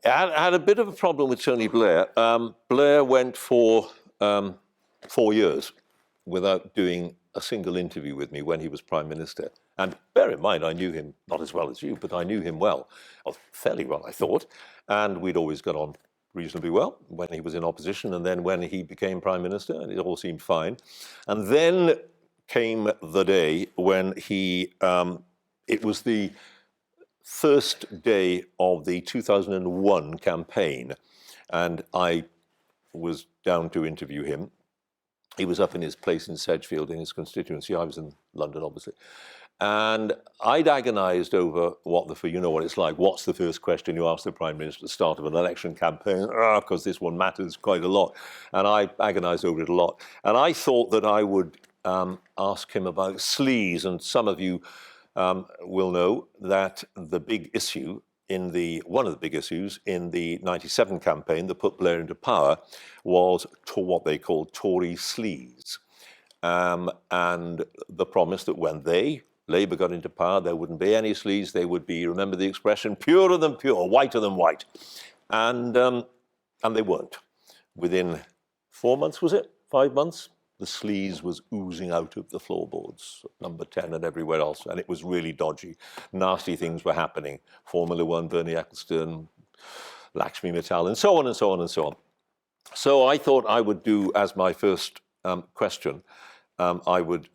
I had a bit of a problem with Tony Blair. Blair went for 4 years without doing a single interview with me when he was Prime Minister. And bear in mind, I knew him not as well as you, but I knew him well, or fairly well, I thought. And we'd always got on reasonably well when he was in opposition, and then when he became Prime Minister, and it all seemed fine. And then came the day when it was the first day of the 2001 campaign, and I was down to interview him. He was up in his place in Sedgefield in his constituency. I was in London, obviously. And I'd agonised over you know what it's like. What's the first question you ask the Prime Minister at the start of an election campaign? Because this one matters quite a lot. And I agonised over it a lot. And I thought that I would ask him about sleaze. And some of you will know that the big issue one of the big issues in the 97 campaign that put Blair into power was what they called Tory sleaze. And the promise that when Labour got into power, there wouldn't be any sleaze. They would be, remember the expression, purer than pure, whiter than white. And they weren't. Within 4 months, was it? 5 months? The sleaze was oozing out of the floorboards, number 10 and everywhere else, and it was really dodgy. Nasty things were happening. Formula One, Bernie Ecclestone, Lakshmi Mittal, and so on and so on and so on. So I thought I would do, as my first question, I would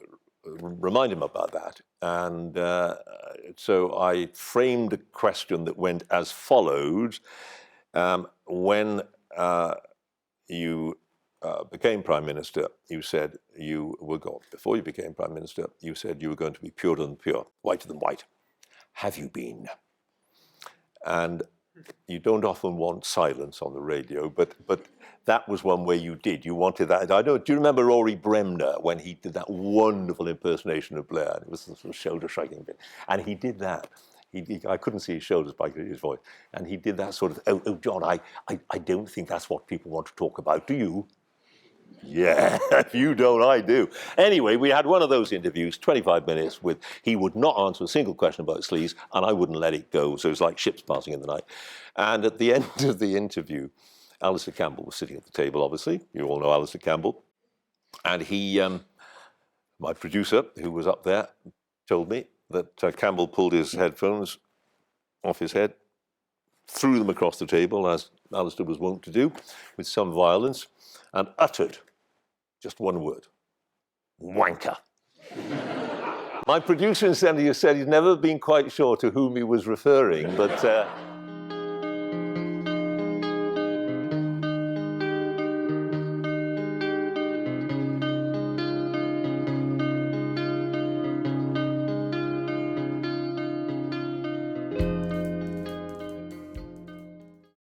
remind him about that. And so I framed a question that went as follows. When you became Prime Minister, you said before you became Prime Minister, you said you were going to be purer than pure, whiter than white. Have you been? And you don't often want silence on the radio, but that was one way you did. You wanted that. Do you remember Rory Bremner when he did that wonderful impersonation of Blair? It was the sort of shoulder-shrugging bit. And he did that. I couldn't see his shoulders by his voice. And he did that sort of, oh John, I don't think that's what people want to talk about. Do you? Yeah, if you don't, I do. Anyway, we had one of those interviews, 25 minutes, he would not answer a single question about sleaze, and I wouldn't let it go. So it was like ships passing in the night. And at the end of the interview, Alistair Campbell was sitting at the table, obviously. You all know Alistair Campbell. And he, my producer, who was up there, told me that Campbell pulled his headphones off his head, threw them across the table, as Alistair was wont to do, with some violence, and uttered just one word: wanker. My producer said he'd never been quite sure to whom he was referring, but